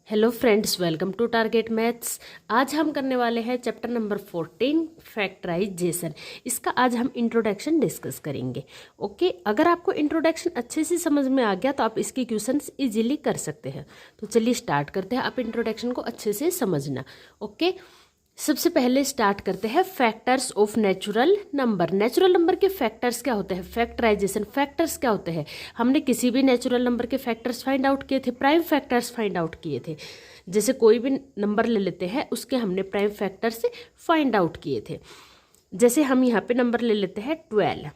Hello friends, welcome to Target Maths. आज हम करने वाले हैं चैप्टर नंबर 14 फैक्टराइजेशन। इसका आज हम इंट्रोडक्शन डिस्कस करेंगे। ओके, अगर आपको इंट्रोडक्शन अच्छे से समझ में आ गया तो आप इसके क्वेश्चंस इजीली कर सकते हैं। तो चलिए स्टार्ट करते हैं। आप इंट्रोडक्शन को अच्छे से समझना। ओके, सबसे पहले स्टार्ट करते हैं factors of natural number. Natural number के फैक्टर्स क्या होते हैं? फैक्टराइजेशन। फैक्टर्स क्या होते हैं? हमने किसी भी नेचुरल नंबर के फैक्टर्स फाइंड आउट किए थे, प्राइम फैक्टर्स फाइंड आउट किए थे। जैसे कोई भी नंबर ले लेते हैं, उसके हमने प्राइम फैक्टर्स फाइंड आउट किए थे। जैसे हम यहाँ पे नंबर ले लेते हैं 12।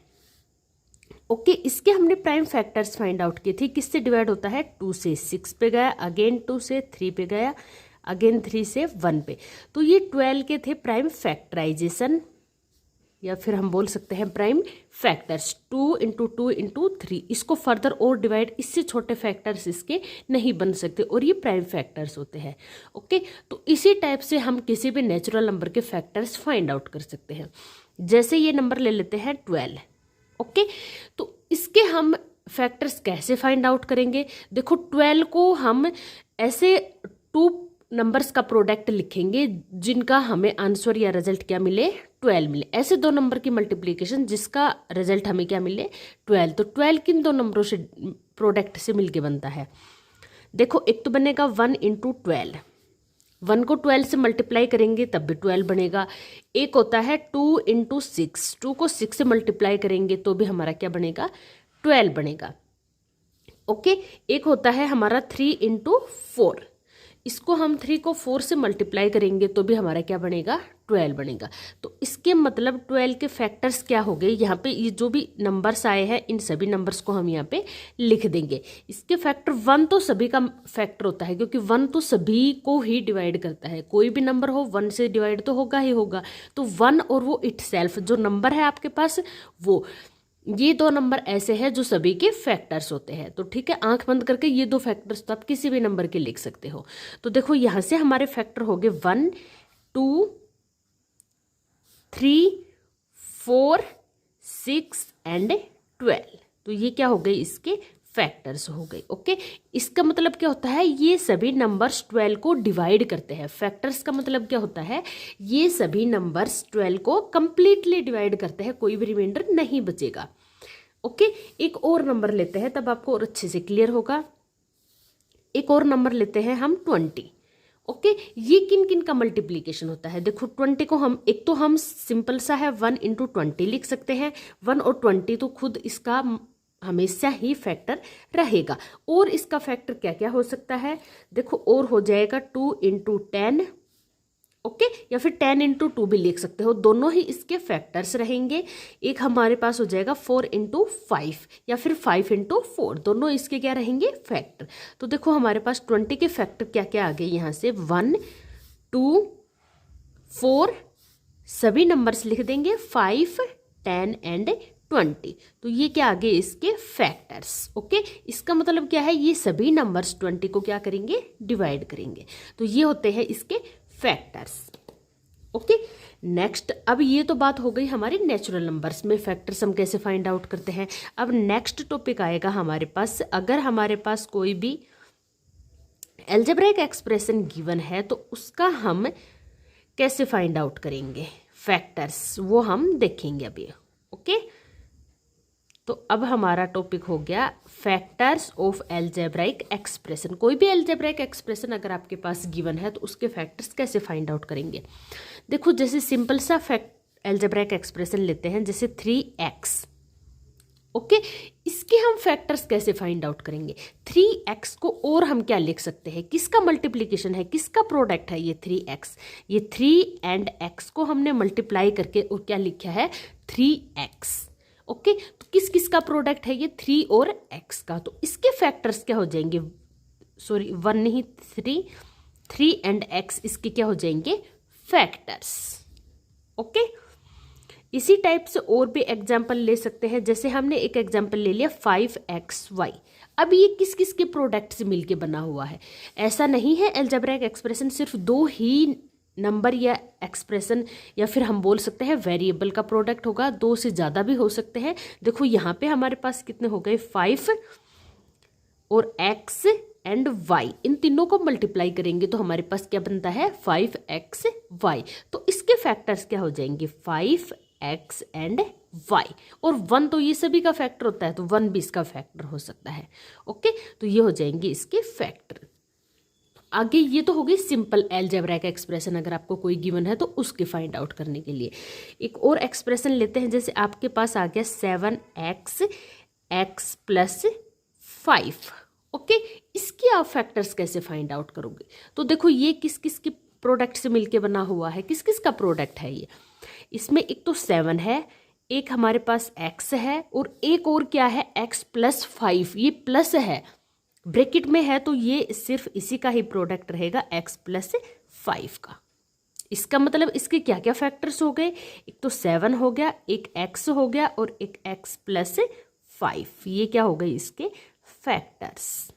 ओके, इसके हमने प्राइम फैक्टर्स फाइंड आउट किए थे। किससे डिवाइड होता है? 2 से 6 पे गया, अगेन 2 से 3 पे गया, अगेन 3 से 1 पे। तो ये 12 के थे प्राइम फैक्टराइजेशन, या फिर हम बोल सकते हैं प्राइम फैक्टर्स। 2 into 2 into 3। इसको फर्दर और डिवाइड, इससे छोटे फैक्टर्स इसके नहीं बन सकते, और ये प्राइम फैक्टर्स होते हैं। ओके, तो इसी टाइप से हम किसी भी नेचुरल नंबर के फैक्टर्स फाइंड आउट कर सकते हैं। जैसे ये नंबर ले लेते हैं 12। ओके, तो इसके हम फैक्टर्स कैसे फाइंड आउट करेंगे? देखो, 12 को हम ऐसे 2 नंबर्स का प्रोडक्ट लिखेंगे जिनका हमें आंसर या रिजल्ट क्या मिले? 12 मिले। ऐसे दो नंबर की मल्टीप्लिकेशन जिसका रिजल्ट हमें क्या मिले? 12। तो 12 किन दो नंबरों से प्रोडक्ट से मिलके बनता है? देखो, एक तो बनेगा 1 इंटू 12। 1 को 12 से मल्टीप्लाई करेंगे तब भी 12 बनेगा। एक होता है 2 इंटू 6। 2 को 6 से मल्टीप्लाई करेंगे तो भी हमारा क्या बनेगा? 12 बनेगा। ओके, एक होता है हमारा 3 इंटू 4। इसको हम 3 को 4 से मल्टीप्लाई करेंगे तो भी हमारा क्या बनेगा? 12 बनेगा। तो इसके मतलब 12 के फैक्टर्स क्या हो गए? यहाँ पे ये जो भी नंबर्स आए हैं, इन सभी नंबर्स को हम यहाँ पे लिख देंगे। इसके फैक्टर 1 तो सभी का फैक्टर होता है, क्योंकि 1 तो सभी को ही डिवाइड करता है। कोई भी नंबर हो 1 से डिवाइड तो होगा ही होगा। तो 1 और वो इटसेल्फ जो नंबर है आपके पास, वो ये दो नंबर ऐसे हैं जो सभी के फैक्टर्स होते हैं। तो ठीक है, आंख बंद करके ये दो फैक्टर्स तो आप किसी भी नंबर के लिख सकते हो। तो देखो, यहां से हमारे फैक्टर हो गए 1, 2, 3, 4, 6 एंड 12। तो ये क्या हो गए? इसके फैक्टर्स हो गए। ओके, इसका मतलब क्या होता है? ये सभी नंबर्स 12 को डिवाइड करते हैं। फैक्टर्स का मतलब क्या होता है? ये सभी नंबर्स 12 को कंप्लीटली डिवाइड करते हैं, कोई भी रिमाइंडर नहीं बचेगा। ओके, एक और नंबर लेते हैं, तब आपको और अच्छे से क्लियर होगा। एक और नंबर लेते हैं हम 20। ओके, ये किन किन का मल्टीप्लीकेशन होता है? देखो, 20 को हम, एक तो हम सिंपल सा है 1 इंटू 20 लिख सकते हैं। 1 और 20 तो खुद इसका हमेशा ही फैक्टर रहेगा। और इसका फैक्टर क्या क्या हो सकता है? देखो, और हो जाएगा 2 इंटू 10। ओके, या फिर 10 इंटू 2 भी लिख सकते हो, दोनों ही इसके फैक्टर्स रहेंगे। एक हमारे पास हो जाएगा 4 इंटू 5, या फिर 5 इंटू 4, दोनों इसके क्या रहेंगे? फैक्टर। तो देखो, हमारे पास 20 के फैक्टर क्या क्या आ गए यहाँ से? 1, 2, 4, सभी नंबर्स लिख देंगे, 5, 10 एंड 20। तो ये क्या आ गए? इसके फैक्टर्स। ओके, इसका मतलब क्या है? ये सभी नंबर्स 20 को क्या करेंगे? डिवाइड करेंगे। तो ये होते हैं इसके फैक्टर्स। ओके, नेक्स्ट, अब ये तो बात हो गई हमारी नेचुरल नंबर्स में फैक्टर्स हम कैसे फाइंड आउट करते हैं। अब नेक्स्ट टॉपिक आएगा हमारे पास, अगर हमारे पास कोई भी अलजेब्रिक एक्सप्रेशन गिवन है तो उसका हम कैसे फाइंड आउट करेंगे फैक्टर्स, वो हम देखेंगे अभी। ओके, तो अब हमारा टॉपिक हो गया फैक्टर्स ऑफ अलजेब्रिक एक्सप्रेशन। कोई भी अलजेब्रिक एक्सप्रेशन अगर आपके पास गिवन है तो उसके फैक्टर्स कैसे फाइंड आउट करेंगे? देखो, जैसे सिंपल सा अलजेब्रिक एक्सप्रेशन लेते हैं, जैसे 3x। ओके, इसके हम फैक्टर्स कैसे फाइंड आउट करेंगे? 3x को और हम क्या लिख सकते हैं? किसका मल्टीप्लीकेशन है, किसका प्रोडक्ट है ये 3x? ये 3 एंड x को हमने मल्टीप्लाई करके और क्या लिखा है? 3x। ओके, तो किस किस का प्रोडक्ट है ये? 3 और x का। तो इसके फैक्टर्स क्या हो जाएंगे? सॉरी, 1 नहीं, 3 एंड x इसके क्या हो जाएंगे? फैक्टर्स। ओके, इसी टाइप से और भी एग्जाम्पल ले सकते हैं। जैसे हमने एक एग्जाम्पल ले लिया 5xy। अब ये किस किस के प्रोडक्ट से मिलके बना हुआ है? ऐसा नहीं है अलजेब्रिक एक्सप्रेशन सिर्फ दो ही नंबर या एक्सप्रेशन, या फिर हम बोल सकते हैं वेरिएबल का प्रोडक्ट होगा, 2 से ज़्यादा भी हो सकते हैं। देखो, यहाँ पे हमारे पास कितने हो गए? 5 और x एंड y, इन तीनों को मल्टीप्लाई करेंगे तो हमारे पास क्या बनता है 5xy। तो इसके फैक्टर्स क्या हो जाएंगे 5x एंड y, और 1 तो ये सभी का फैक्टर होता है तो 1 भी इसका फैक्टर हो सकता है। ओके, तो ये हो जाएंगे इसके फैक्टर। आगे ये तो हो गई सिंपल अलजेब्रा एक्सप्रेशन, अगर आपको कोई गिवन है तो उसके फाइंड आउट करने के लिए। एक और एक्सप्रेशन लेते हैं, जैसे आपके पास आ गया 7x x प्लस 5। ओके, इसके आप फैक्टर्स कैसे फाइंड आउट करोगे? तो देखो ये किस किस के प्रोडक्ट से मिलके बना हुआ है, किस किस का प्रोडक्ट है ये। इसमें एक तो 7 है, एक हमारे पास x है, और एक और क्या है x प्लस 5, ये प्लस है ब्रैकेट में है, तो ये सिर्फ इसी का ही प्रोडक्ट रहेगा x प्लस 5 का। इसका मतलब इसके क्या क्या फैक्टर्स हो गए, एक तो 7 हो गया, एक x हो गया, और एक x प्लस 5, ये क्या हो गए इसके फैक्टर्स।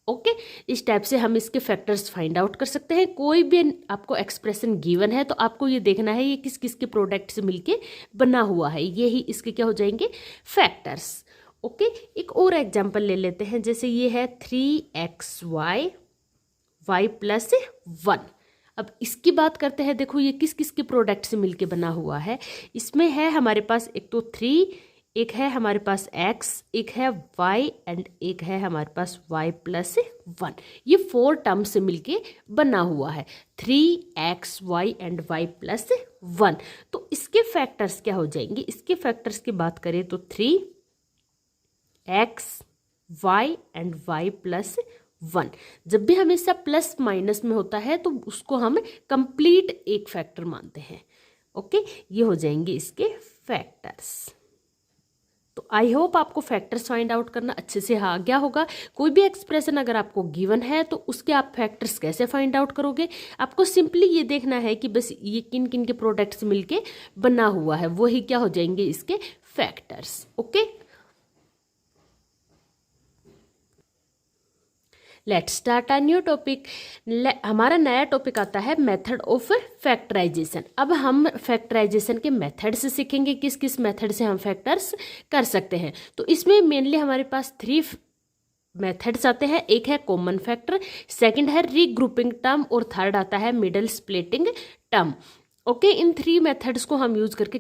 ओके, इस टाइप से हम इसके फैक्टर्स फाइंड आउट कर सकते हैं। कोई भी आपको एक्सप्रेशन गिवन है तो आपको ये देखना है ये किस किस के प्रोडक्ट से मिलके बना हुआ है, ये ही इसके क्या हो जाएंगे फैक्टर्स। ओके, एक और एग्जांपल ले लेते हैं, जैसे ये है 3xy y प्लस 1। अब इसकी बात करते हैं, देखो ये किस किस के प्रोडक्ट से मिलके बना हुआ है। इसमें है हमारे पास एक तो 3, एक है हमारे पास x, एक है y एंड एक है हमारे पास y प्लस 1। ये 4 टर्म से मिलके बना हुआ है 3x y and y plus 1। तो इसके फैक्टर्स क्या हो जाएंगे, इसके फैक्टर्स की बात करें तो 3x y and y plus 1। जब भी हमेशा प्लस माइनस में होता है तो उसको हम कंप्लीट एक फैक्टर मानते हैं। ओके, ये हो जाएंगे इसके फैक्टर्स। तो आई होप आपको फैक्टर्स फाइंड आउट करना अच्छे से आ गया होगा। कोई भी एक्सप्रेशन अगर आपको गिवन है तो उसके आप फैक्टर्स कैसे फाइंड आउट करोगे, आपको सिंपली ये देखना है कि बस ये किन किन के प्रोडक्ट्स मिलके बना हुआ है, वही क्या हो जाएंगे इसके factors. Okay, let's start a new topic. हमारा नया टॉपिक आता है मेथड ऑफ फैक्टराइजेशन। अब हम फैक्टराइजेशन के मेथड से सीखेंगे, किस किस मेथड से हम फैक्टर्स कर सकते हैं। तो इसमें मेनली हमारे पास 3 मेथड्स आते हैं। एक है कॉमन फैक्टर, सेकंड है रीग्रुपिंग टर्म, और थर्ड आता है मिडल स्प्लिटिंग टर्म। ओके, इन 3 मेथड्स को हम यूज करके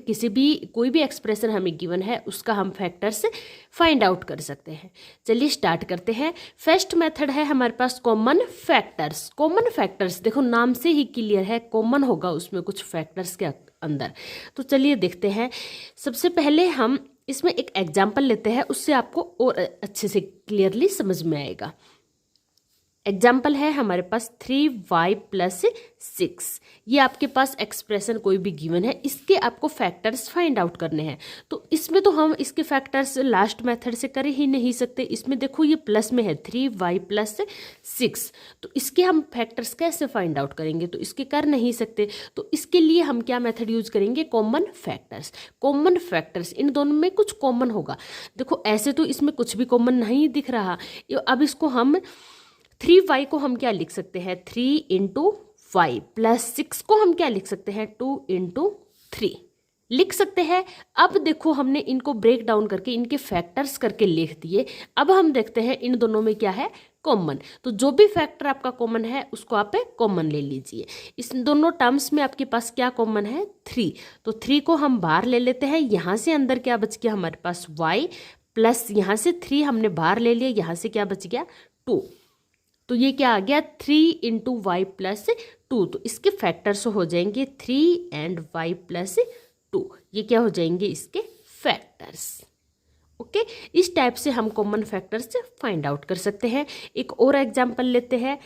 कोई भी एक्सप्रेशन हमें गिवन है उसका हम फैक्टर्स फाइंड आउट कर सकते हैं। चलिए स्टार्ट करते हैं। फर्स्ट मेथड है हमारे पास कॉमन फैक्टर्स। कॉमन फैक्टर्स देखो नाम से ही क्लियर है, कॉमन होगा उसमें कुछ फैक्टर्स के अंदर। तो चलिए देखते हैं। सबसे पहले हम इसमें एक एग्जाम्पल लेते हैं, उससे आपको और अच्छे से क्लियरली समझ में आएगा। एग्जाम्पल है हमारे पास 3y प्लस 6। ये आपके पास एक्सप्रेशन कोई भी गिवन है, इसके आपको फैक्टर्स फाइंड आउट करने हैं। तो इसमें तो हम इसके फैक्टर्स लास्ट मेथड से कर ही नहीं सकते। इसमें देखो ये प्लस में है 3y प्लस 6, तो इसके हम फैक्टर्स कैसे फाइंड आउट करेंगे, तो इसके कर नहीं सकते। तो इसके लिए हम क्या मेथड यूज करेंगे, common factors. Common factors in दोनों में कुछ कॉमन होगा। देखो ऐसे तो इसमें कुछ भी कॉमन नहीं दिख रहा। अब इसको हम 3y को हम क्या लिख सकते हैं 3 इंटू वाई, प्लस 6 को हम क्या लिख सकते हैं 2 इंटू 3 लिख सकते हैं। अब देखो हमने इनको ब्रेक डाउन करके इनके फैक्टर्स करके लिख दिए। अब हम देखते हैं इन दोनों में क्या है कॉमन। तो जो भी फैक्टर आपका कॉमन है उसको आप कॉमन ले लीजिए। इस दोनों टर्म्स में आपके पास क्या कॉमन है 3, तो 3 को हम बाहर ले लेते हैं। यहाँ से अंदर क्या बच गया हमारे पास y, प्लस यहाँ से 3 हमने बाहर ले लिया, यहाँ से क्या बच गया 2। तो ये क्या आ गया 3 इंटू वाई प्लस 2। तो इसके फैक्टर्स हो जाएंगे 3 एंड y प्लस 2। ये क्या हो जाएंगे इसके फैक्टर्स। ओके, इस टाइप से हम कॉमन फैक्टर्स फाइंड आउट कर सकते हैं। एक और एग्जांपल लेते हैं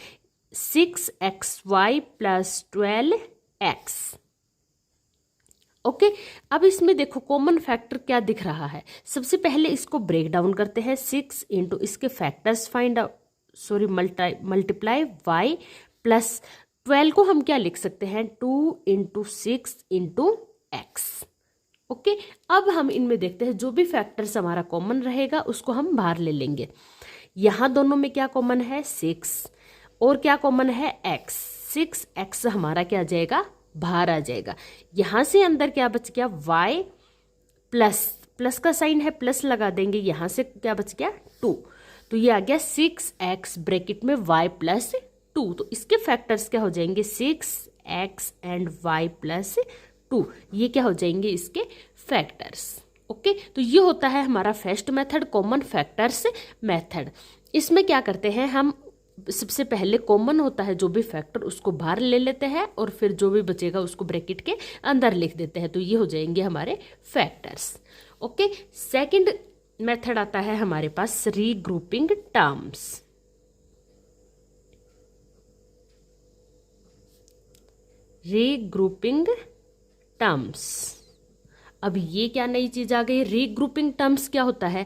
6xy प्लस 12x। ओके, अब इसमें देखो कॉमन फैक्टर क्या दिख रहा है। सबसे पहले इसको ब्रेक डाउन करते हैं। 6 इंटू इसके factors find out multiply y plus 12 को हम क्या लिख सकते हैं 2 इंटू 6 इंटू एक्स। ओके, अब हम इनमें देखते हैं जो भी फैक्टर्स हमारा कॉमन रहेगा उसको हम बाहर ले लेंगे। यहाँ दोनों में क्या कॉमन है 6 और क्या कॉमन है x। 6x हमारा क्या आ जाएगा बाहर आ जाएगा। यहाँ से अंदर क्या बच गया y, प्लस का साइन है प्लस लगा देंगे, यहाँ से क्या बच गया 2। तो ये आ गया 6x ब्रैकेट में y प्लस 2। तो इसके फैक्टर्स क्या हो जाएंगे, 6x एंड y प्लस 2, ये क्या हो जाएंगे इसके फैक्टर्स। ओके, तो ये होता है हमारा first method, common factors method. इसमें क्या करते हैं हम, सबसे पहले कॉमन होता है जो भी फैक्टर उसको बाहर ले लेते हैं और फिर जो भी बचेगा उसको ब्रैकेट के अंदर लिख देते हैं, तो ये हो जाएंगे हमारे फैक्टर्स। ओके, सेकंड मेथड आता है हमारे पास रीग्रुपिंग टर्म्स। रीग्रुपिंग टर्म्स, अब ये क्या नई चीज आ गई, रीग्रुपिंग टर्म्स क्या होता है,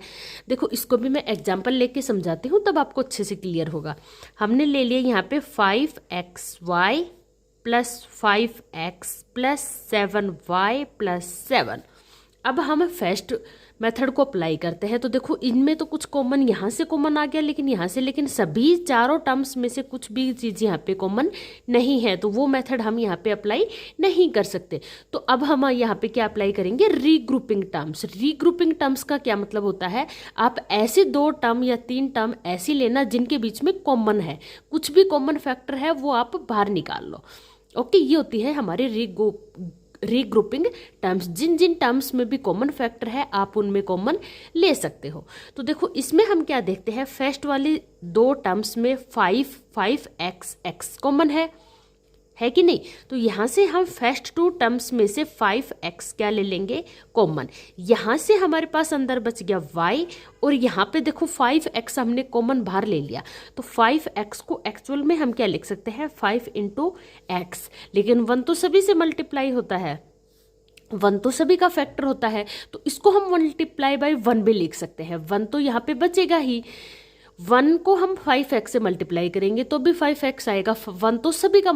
देखो इसको भी मैं एग्जांपल लेके समझाती हूँ तब आपको अच्छे से क्लियर होगा। हमने ले लिया यहाँ पे 5xy plus 5x plus 7y plus 7। अब हम फर्स्ट मेथड को अप्लाई करते हैं, तो देखो इनमें तो कुछ कॉमन यहाँ से कॉमन आ गया, लेकिन यहाँ से, लेकिन सभी चारों टर्म्स में से कुछ भी चीज़ यहाँ पे कॉमन नहीं है, तो वो मेथड हम यहाँ पे अप्लाई नहीं कर सकते। तो अब हम यहाँ पे क्या अप्लाई करेंगे, रीग्रुपिंग टर्म्स। रीग्रुपिंग टर्म्स का क्या मतलब होता है, आप ऐसे 2 टर्म या 3 टर्म ऐसी लेना जिनके बीच में कॉमन है, कुछ भी कॉमन फैक्टर है वो आप बाहर निकाल लो। ओके, ये होती है हमारी रीग्रुपिंग टर्म्स। जिन जिन टर्म्स में भी कॉमन फैक्टर है आप उनमें कॉमन ले सकते हो। तो देखो इसमें हम क्या देखते हैं, फर्स्ट वाली 2 टर्म्स में 5x कॉमन है कि नहीं, तो यहाँ से हम फर्स्ट 2 टर्म्स में से 5x क्या ले लेंगे कॉमन, यहाँ से हमारे पास अंदर बच गया y, और यहाँ पे देखो 5x हमने कॉमन बाहर ले लिया, तो 5x को एक्चुअल में हम क्या लिख सकते हैं 5 इंटू एक्स, लेकिन 1 तो सभी से मल्टीप्लाई होता है, 1 तो सभी का फैक्टर होता है, तो इसको हम मल्टीप्लाई बाय 1 भी लिख सकते हैं, 1 तो यहाँ पे बचेगा ही, 1 को हम 5x से मल्टीप्लाई करेंगे तो भी 5x आएगा, 1 तो सभी का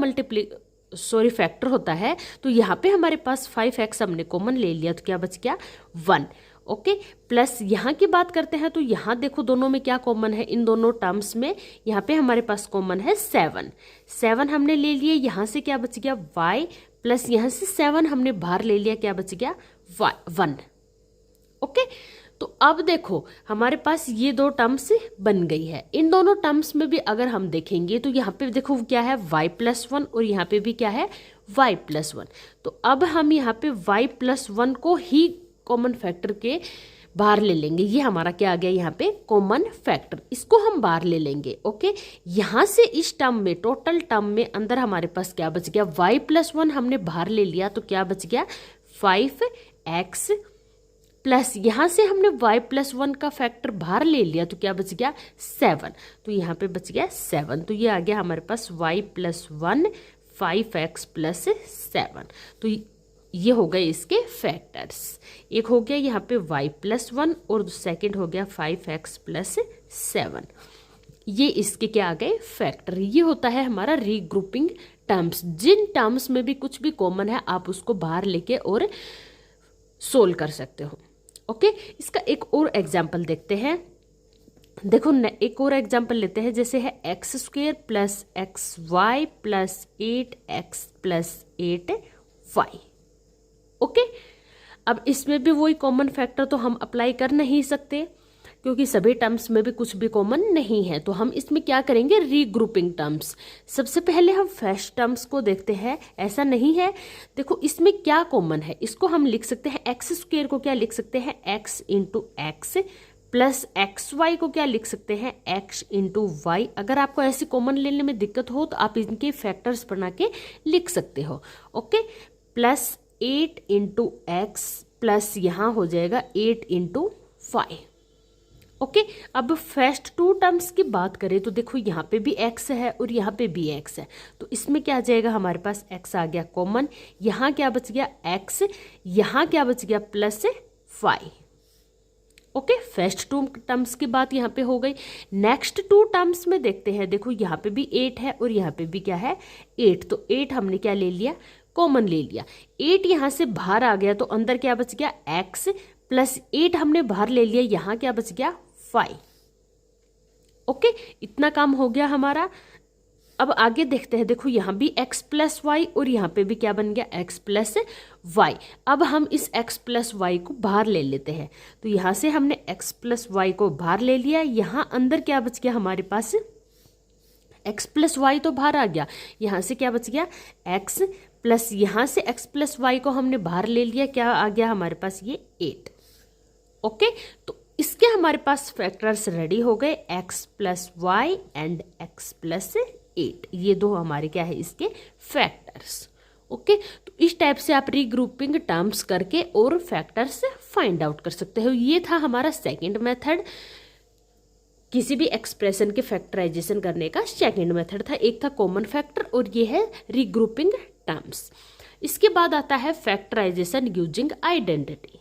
फैक्टर होता है, तो यहाँ पे हमारे पास 5x हमने कॉमन ले लिया, तो क्या बच गया 1। ओके, प्लस यहाँ की बात करते हैं, तो यहाँ देखो दोनों में क्या कॉमन है, इन दोनों टर्म्स में यहाँ पे हमारे पास कॉमन है 7 हमने ले लिए, यहाँ से क्या बच गया y, प्लस यहाँ से 7 हमने बाहर ले लिया, क्या बच गया 1। ओके, तो अब देखो हमारे पास ये 2 टर्म्स बन गई है। इन दोनों टर्म्स में भी अगर हम देखेंगे तो यहाँ पे देखो क्या है y प्लस 1, और यहाँ पे भी क्या है y प्लस 1। तो अब हम यहाँ पे y प्लस 1 को ही कॉमन फैक्टर के बाहर ले लेंगे, ये हमारा क्या आ गया यहाँ पे कॉमन फैक्टर, इसको हम बाहर ले लेंगे। ओके, यहाँ से इस टर्म में, टोटल टर्म में अंदर हमारे पास क्या बच गया, y प्लस 1 हमने बाहर ले लिया, तो क्या बच गया 5x, प्लस यहाँ से हमने y प्लस 1 का फैक्टर बाहर ले लिया, तो क्या बच गया 7, तो यहाँ पे बच गया 7, तो ये आ गया हमारे पास y प्लस 1 5x प्लस 7। तो ये हो गए इसके फैक्टर्स, एक हो गया यहाँ पे y प्लस 1 और सेकंड हो गया 5x प्लस 7, ये इसके क्या आ गए फैक्टर। ये होता है हमारा रीग्रुपिंग टर्म्स। जिन टर्म्स में भी कुछ भी कॉमन है आप उसको बाहर लेके और सोल्व कर सकते हो। ओके, इसका एक और एग्जाम्पल देखते हैं। देखो एक और एग्जाम्पल लेते हैं, जैसे है x² plus XY plus 8x plus 8y। Okay, अब इसमें भी वही कॉमन फैक्टर तो हम अप्लाई कर नहीं सकते क्योंकि सभी टर्म्स में भी कुछ भी कॉमन नहीं है, तो हम इसमें क्या करेंगे रीग्रुपिंग टर्म्स। सबसे पहले हम फर्स्ट टर्म्स को देखते हैं, ऐसा नहीं है, देखो इसमें क्या कॉमन है, इसको हम लिख सकते हैं x² को क्या लिख सकते हैं x into x, plus XY को क्या लिख सकते हैं x इंटू वाई। अगर आपको ऐसे कॉमन लेने में दिक्कत हो तो आप इनके फैक्टर्स बना के लिख सकते हो। Okay, plus 8 into x plus यहाँ हो जाएगा 8 इंटू वाई। ओके, अब फर्स्ट 2 टर्म्स की बात करें तो देखो यहाँ पे भी x है और यहाँ पे भी x है, तो इसमें क्या आ जाएगा हमारे पास x आ गया कॉमन, यहाँ क्या बच गया x, यहाँ क्या बच गया plus y। Okay, first 2 terms की बात यहाँ पे हो गई। नेक्स्ट 2 टर्म्स में देखते हैं, देखो यहाँ पे भी 8 है और यहाँ पे भी क्या है 8, तो 8 हमने क्या ले लिया कॉमन ले लिया, 8 यहाँ से बाहर आ गया तो अंदर क्या बच गया x, प्लस 8 हमने बाहर ले लिया, यहाँ क्या बच गया 5। ओके, इतना काम हो गया हमारा अब आगे देखते हैं, देखो यहाँ भी x प्लस वाई और यहाँ पे भी क्या बन गया x प्लस वाई। अब हम इस x प्लस वाई को बाहर ले लेते हैं, तो यहाँ से हमने x प्लस वाई को बाहर ले लिया, यहाँ अंदर क्या बच गया हमारे पास, x प्लस वाई तो बाहर आ गया, यहाँ से क्या बच गया x प्लस, यहाँ से x प्लस वाई को हमने बाहर ले लिया, क्या आ गया हमारे पास ये 8। ओके, तो इसके हमारे पास फैक्टर्स रेडी हो गए, x plus y and x plus 8, ये दो हमारे क्या है इसके फैक्टर्स। ओके, तो इस टाइप से आप रीग्रुपिंग टर्म्स करके और फैक्टर्स फाइंड आउट कर सकते हो। ये था हमारा सेकंड मेथड, किसी भी एक्सप्रेशन के फैक्टराइजेशन करने का सेकंड मेथड था। एक था कॉमन फैक्टर और ये है रीग्रुपिंग टर्म्स। इसके बाद आता है फैक्टराइजेशन यूजिंग आइडेंटिटी।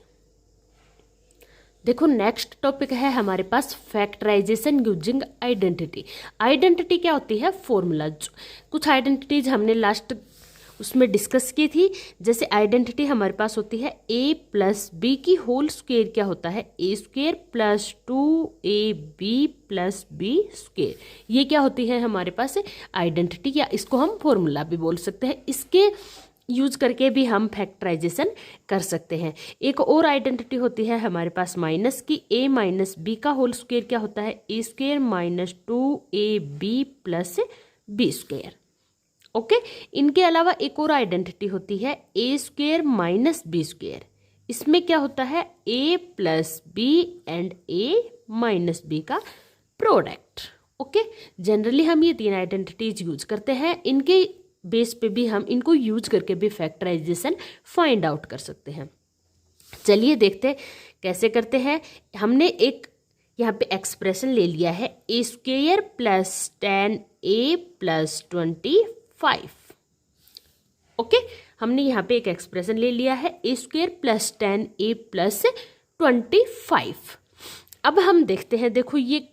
देखो नेक्स्ट टॉपिक है हमारे पास फैक्टराइजेशन यूजिंग आइडेंटिटी। आइडेंटिटी क्या होती है, फॉर्मूला। कुछ आइडेंटिटीज हमने लास्ट उसमें डिस्कस की थी, जैसे आइडेंटिटी हमारे पास होती है a प्लस बी की होल स्क्वायर, क्या होता है a square plus 2ab plus b square, ये क्या होती है हमारे पास आइडेंटिटी, या इसको हम फॉर्मूला भी बोल सकते हैं। इसके यूज करके भी हम फैक्टराइजेशन कर सकते हैं। एक और आइडेंटिटी होती है हमारे पास माइनस की, a माइनस बी का होल स्क्वायर क्या होता है a square minus 2ab plus b square. Okay, इनके अलावा एक और आइडेंटिटी होती है a square minus b square, इसमें क्या होता है a plus b and a minus b का प्रोडक्ट। ओके, जनरली हम ये तीन आइडेंटिटीज यूज करते हैं, इनके बेस पे भी हम इनको यूज करके भी फैक्टराइजेशन फाइंड आउट कर सकते हैं। चलिए देखते हैं कैसे करते हैं। हमने एक यहाँ पे एक्सप्रेशन ले लिया है a square plus 10a plus 25। Okay, हमने यहाँ पे एक एक्सप्रेशन ले लिया है a square plus 10a plus 25। अब हम देखते हैं, देखो ये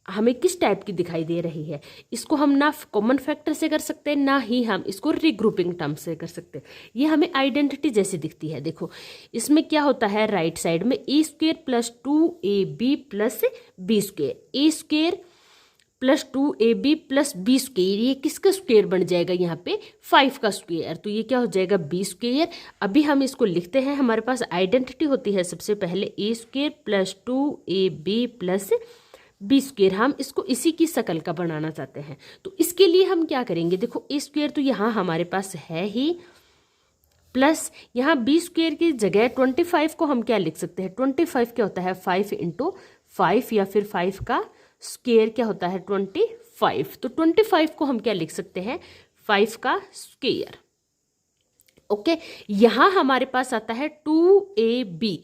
हमें किस टाइप की दिखाई दे रही है। इसको हम ना कॉमन फैक्टर से कर सकते हैं, ना ही हम इसको रीग्रुपिंग टर्म से कर सकते हैं। ये हमें आइडेंटिटी जैसी दिखती है। देखो इसमें क्या होता है, राइट साइड में a square plus 2ab plus b square, a square plus 2ab plus b square, ये किसका स्क्वायर बन जाएगा यहाँ पे 5 का स्क्वायर, तो ये क्या हो जाएगा बी स्क्वायर। अभी हम इसको लिखते हैं, हमारे पास आइडेंटिटी होती है सबसे पहले a square plus 2ab plus b square, हम इसको इसी की शक्ल का बनाना चाहते हैं, तो इसके लिए हम क्या करेंगे, देखो a स्क्वायर तो यहाँ हमारे पास है ही, प्लस यहाँ बी स्क्वायर की जगह 25 को हम क्या लिख सकते हैं, 25 क्या होता है 5 इंटू 5, या फिर 5 का स्क्वायर क्या होता है 25, तो 25 को हम क्या लिख सकते हैं 5 का स्क्वायर। ओके, यहाँ हमारे पास आता है 2ab,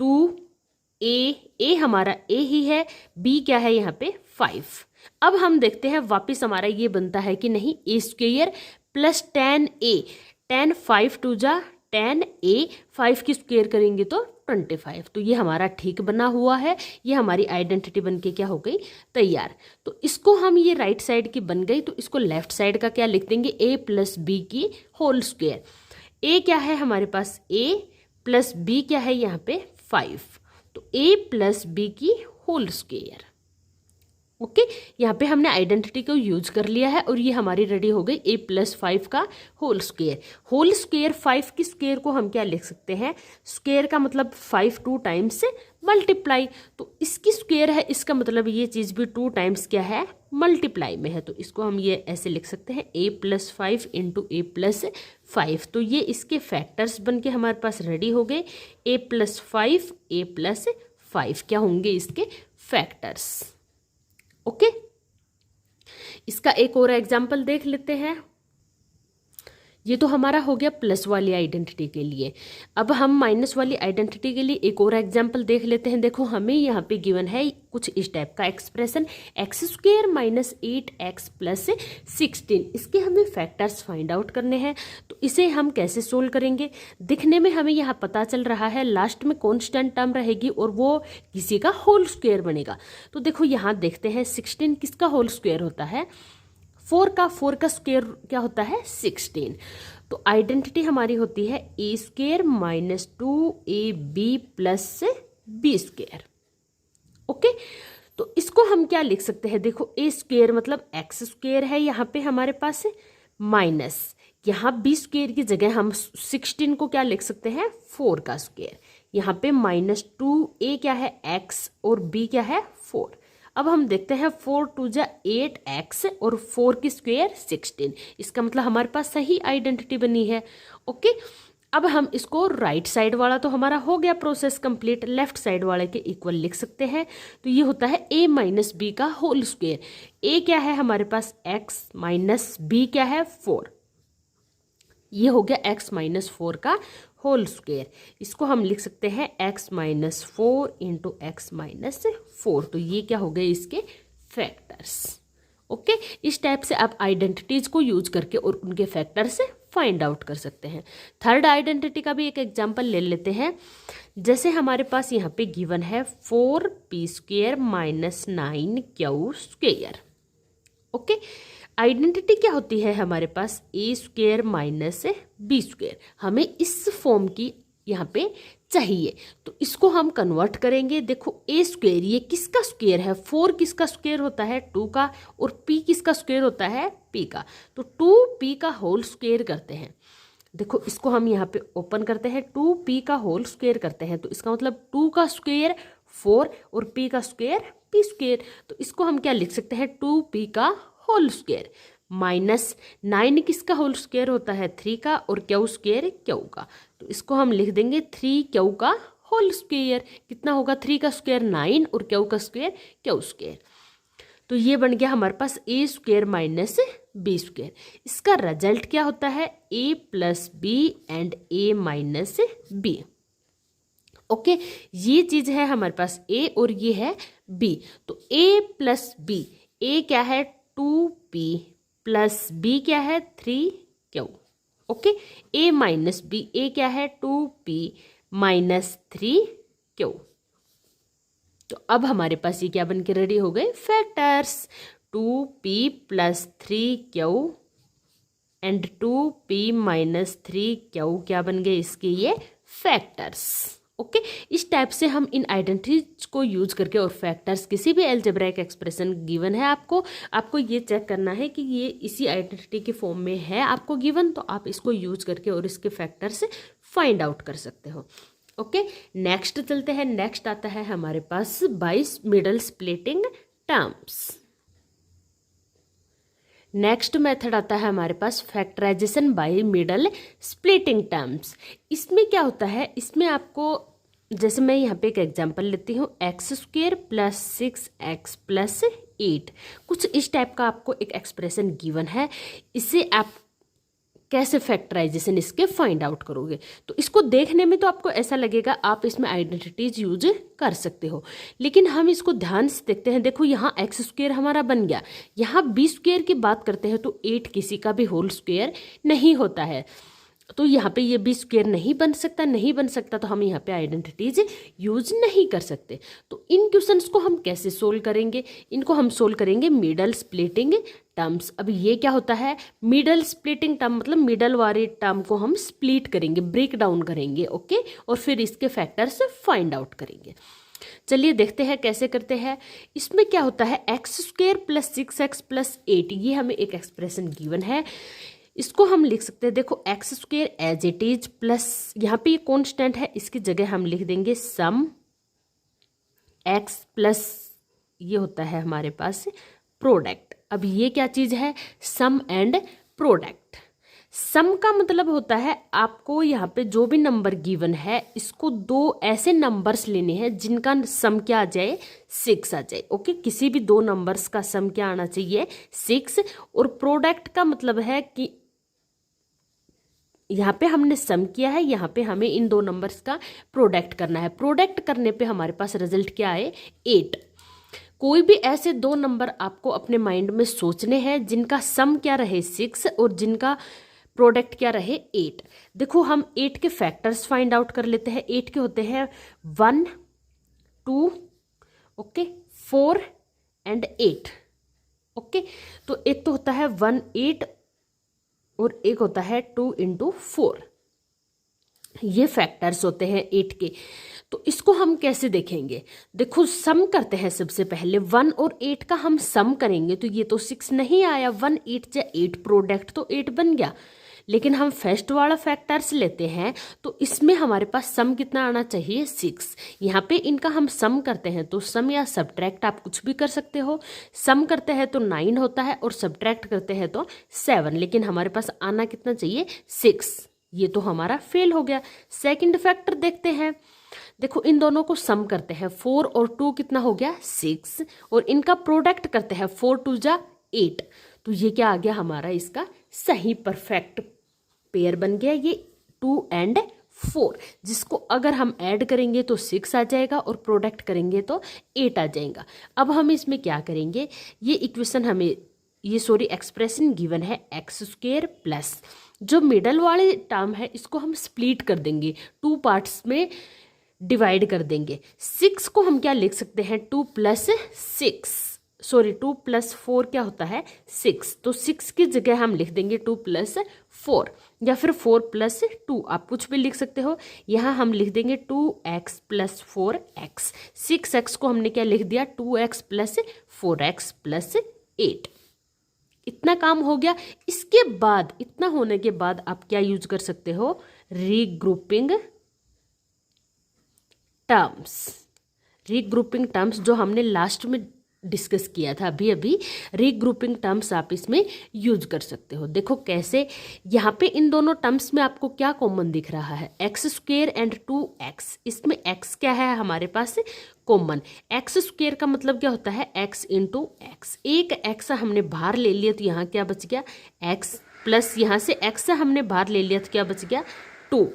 2a हमारा a ही है, b क्या है यहाँ पे 5। अब हम देखते हैं वापस हमारा ये बनता है कि नहीं, a square plus 10a, 10 5 to जा 10a, 5 की स्क्वायर करेंगे तो 25, तो ये हमारा ठीक बना हुआ है, ये हमारी आइडेंटिटी बन के क्या हो गई तैयार। तो इसको हम, ये राइट साइड की बन गई, तो इसको लेफ्ट साइड का क्या लिख देंगे a प्लस बी की होल स्क्वायर। a क्या है हमारे पास a प्लस b क्या है यहाँ पे 5, तो a प्लस बी की होल स्क्वायर। ओके, यहाँ पे हमने आइडेंटिटी को यूज कर लिया है और ये हमारी रेडी हो गई a प्लस 5 का होल स्क्वायर। होल स्क्वायर 5 की स्क्वायर को हम क्या लिख सकते हैं, स्क्वायर का मतलब 5 2 टाइम्स से मल्टीप्लाई, तो इसकी स्क्वायर है, इसका मतलब ये चीज़ भी 2 टाइम्स क्या है मल्टीप्लाई में है, तो इसको हम ये ऐसे लिख सकते हैं a plus 5 into a plus 5, तो ये इसके फैक्टर्स बन के हमारे पास रेडी हो गए, a प्लस 5 a प्लस 5 क्या होंगे इसके फैक्टर्स। ओके, इसका एक और एग्जाम्पल देख लेते हैं। ये तो हमारा हो गया प्लस वाली आइडेंटिटी के लिए। अब हम माइनस वाली आइडेंटिटी के लिए एक और एग्जाम्पल देख लेते हैं। देखो हमें यहाँ पे गिवन है कुछ इस टाइप का expression, x square minus 8x plus 16, इसके हमें फैक्टर्स फाइंड आउट करने हैं। तो इसे हम कैसे सोल्व करेंगे, दिखने में हमें यहाँ पता चल रहा है लास्ट में कॉन्स्टेंट टर्म रहेगी और वो किसी का होल स्क्वायर बनेगा। तो देखो यहाँ देखते हैं 16 किसका होल स्क्वायर होता है, 4 का स्क्वायर क्या होता है 16, तो आइडेंटिटी हमारी होती है a square minus 2ab plus b square. Okay, तो इसको हम क्या लिख सकते हैं, देखो ए स्क्वेयर मतलब एक्स स्क्वेयर है यहाँ पे हमारे पास, माइनस यहाँ बी स्क्वेयर की जगह हम 16 को क्या लिख सकते हैं, 4 का स्क्वेयर, यहाँ पे -2, ए क्या है एक्स और बी क्या है 4। अब हम देखते हैं 4 2 जा 8x और 4 की स्क्वेयर 16, इसका मतलब हमारे पास सही आइडेंटिटी बनी है। ओके, अब हम इसको राइट साइड वाला तो हमारा हो गया प्रोसेस कंप्लीट, लेफ्ट साइड वाले के इक्वल लिख सकते हैं। तो ये होता है a माइनस बी का होल स्क्वेयर। a क्या है हमारे पास x माइनस बी क्या है 4, ये हो गया x माइनस 4 का होल स्क्वेयर। इसको हम लिख सकते हैं x minus 4 into x minus 4। तो ये क्या हो गए इसके फैक्टर्स। ओके, इस टाइप से आप आइडेंटिटीज को यूज करके और उनके फैक्टर से फाइंड आउट कर सकते हैं। थर्ड आइडेंटिटी का भी एक एग्जांपल ले लेते हैं। जैसे हमारे पास यहाँ पे गिवन है 4p square minus 9q square. Okay, identity क्या होती है हमारे पास, a square minus b square. हमें इस फॉर्म की यहाँ पे चाहिए, तो इसको हम कन्वर्ट करेंगे। देखो ए स्क्वेयर ये किसका स्क्वेयर है, 4 किसका स्क्वेयर होता है 2 का, और p किसका स्क्वेयर होता है p का, तो 2p का होल स्क्वेयर करते हैं। देखो इसको हम यहाँ पे ओपन करते हैं, 2p का होल स्क्वेयर करते हैं, तो इसका मतलब 2 का स्क्वेयर 4 और p का स्क्वेयर p स्क्वेयर। तो इसको हम क्या लिख सकते हैं, 2p का होल स्क्वेयर माइनस 9 किसका होल स्क्वेयर होता है 3 का, और क्यू स्क्वेयर क्यू का। तो इसको हम लिख देंगे 3q का होल स्क्वेयर। कितना होगा, 3 का स्क्वेयर 9 और क्यू का स्क्वेयर क्यू स्क्वेयर। तो ये बन गया हमारे पास a square minus b square. इसका रिजल्ट क्या होता है, a plus b and a minus b. Okay, ये चीज है हमारे पास a और ये है b। तो a प्लस बी, a क्या है 2p प्लस b क्या है 3q। Okay, a minus b, a क्या है 2p माइनस 3q। तो अब हमारे पास ये क्या बन के रेडी हो गए factors, 2p plus 3q and 2p minus 3q क्या बन गए इसके ये फैक्टर्स। ओके, इस टाइप से हम इन आइडेंटिटीज को यूज करके और फैक्टर्स, किसी भी अलजेब्राइक एक्सप्रेशन गिवन है आपको ये चेक करना है कि ये इसी आइडेंटिटी के फॉर्म में है आपको गिवन, तो आप इसको यूज करके और इसके फैक्टर्स फाइंड आउट कर सकते हो। ओके, नेक्स्ट चलते हैं। नेक्स्ट आता है हमारे पास by middle splitting terms. Next method आता है हमारे पास factorisation by middle splitting terms. इसमें क्या होता है, इसमें आपको, जैसे मैं यहाँ पे एक एग्जांपल लेती हूँ, x square plus 6x plus 8, कुछ इस टाइप का आपको एक एक्सप्रेशन गिवन है। इसे आप कैसे फैक्टराइजेशन इसके फाइंड आउट करोगे, तो इसको देखने में तो आपको ऐसा लगेगा आप इसमें आइडेंटिटीज यूज कर सकते हो, लेकिन हम इसको ध्यान से देखते हैं। देखो यहाँ एक्स स्क्वेयर हमारा बन गया, यहाँ बी स्क्वेयर की बात करते हैं तो 8 किसी का भी होल स्क्वेयर नहीं होता है, तो यहाँ पे ये बी स्क्वेयर नहीं बन सकता, तो हम यहाँ पे आइडेंटिटीज यूज नहीं कर सकते। तो इन क्वेश्चंस को हम कैसे सोल्व करेंगे, इनको हम सोल्व करेंगे मिडल स्प्लिटिंग टर्म्स। अब ये क्या होता है, मिडल स्प्लिटिंग टर्म मतलब मिडल वाले टर्म को हम स्प्लिट करेंगे, ब्रेक डाउन करेंगे। ओके, और फिर इसके फैक्टर्स फाइंड आउट करेंगे। चलिए देखते हैं कैसे करते हैं। इसमें क्या होता है, x square plus 6x plus 8, ये हमें एक एक्सप्रेशन गिवन है। इसको हम लिख सकते हैं, देखो x square as it is plus, यहाँ पे ये कॉन्स्टेंट है, इसकी जगह हम लिख देंगे सम एक्स प्लस, ये होता है हमारे पास प्रोडक्ट। अब ये क्या चीज है, सम एंड प्रोडक्ट। सम का मतलब होता है आपको यहाँ पे जो भी नंबर गिवन है, इसको दो ऐसे नंबर्स लेने हैं जिनका सम क्या आ जाए 6 आ जाए। ओके, किसी भी दो नंबर्स का सम क्या आना चाहिए 6। और प्रोडक्ट का मतलब है कि यहाँ पे हमने सम किया है, यहाँ पे हमें इन दो नंबर्स का प्रोडक्ट करना है। प्रोडक्ट करने पे हमारे पास रिजल्ट क्या आए 8। कोई भी ऐसे दो नंबर आपको अपने माइंड में सोचने हैं जिनका सम क्या रहे 6 और जिनका प्रोडक्ट क्या रहे 8। देखो हम 8 के फैक्टर्स फाइंड आउट कर लेते हैं। 8 के होते हैं 1 2 ओके 4 एंड 8। ओके, तो एक तो होता है 1 8 और एक होता है 2 × 4, ये फैक्टर्स होते हैं 8 के। तो इसको हम कैसे देखेंगे, देखो सम करते हैं सबसे पहले 1 और 8 का हम सम करेंगे तो ये तो 6 नहीं आया, 1 8 जा 8 प्रोडक्ट तो 8 बन गया। लेकिन हम फर्स्ट वाला फैक्टर्स लेते हैं तो इसमें हमारे पास सम कितना आना चाहिए 6। यहाँ पे इनका हम सम करते हैं तो सम या सब्ट्रैक्ट आप कुछ भी कर सकते हो। सम करते हैं तो 9 होता है और सब्ट्रैक्ट करते हैं तो 7, लेकिन हमारे पास आना कितना चाहिए 6। ये तो हमारा फेल हो गया। सेकंड फैक्टर देखते हैं, देखो इन दोनों को सम करते हैं 4 और 2 कितना हो गया 6, और इनका प्रोडक्ट करते हैं 4 2 जा 8, तो ये क्या आ गया हमारा इसका सही परफेक्ट पेयर बन गया, ये 2 and 4, जिसको अगर हम ऐड करेंगे तो 6 आ जाएगा और प्रोडक्ट करेंगे तो 8 आ जाएगा। अब हम इसमें क्या करेंगे, ये इक्वेशन हमें एक्सप्रेशन गिवन है x² प्लस जो मिडल वाले टर्म है इसको हम स्प्लिट कर देंगे, 2 पार्ट्स में डिवाइड कर देंगे। 6 को हम क्या लिख सकते हैं 2 + 4 क्या होता है 6, तो 6 की जगह हम लिख देंगे 2 + 4 या फिर 4 + 2, आप कुछ भी लिख सकते हो। यहाँ हम लिख देंगे 2x + 4x। 6x को हमने क्या लिख दिया 2x + 4x + 8। इतना काम हो गया। इसके बाद इतना होने के बाद आप क्या यूज कर सकते हो, रीग्रुपिंग टर्म्स जो हमने लास्ट में डिस्कस किया था अभी रीग्रुपिंग टर्म्स आप इसमें यूज कर सकते हो। देखो कैसे, यहाँ पे इन दोनों टर्म्स में आपको क्या कॉमन दिख रहा है x² एंड 2x। इसमें x क्या है हमारे पास कॉमन, x² का मतलब क्या होता है x × x। एक x हमने बाहर ले लिया तो यहाँ क्या बच गया x, प्लस यहाँ से x हमने बाहर ले लिया तो क्या बच गया 2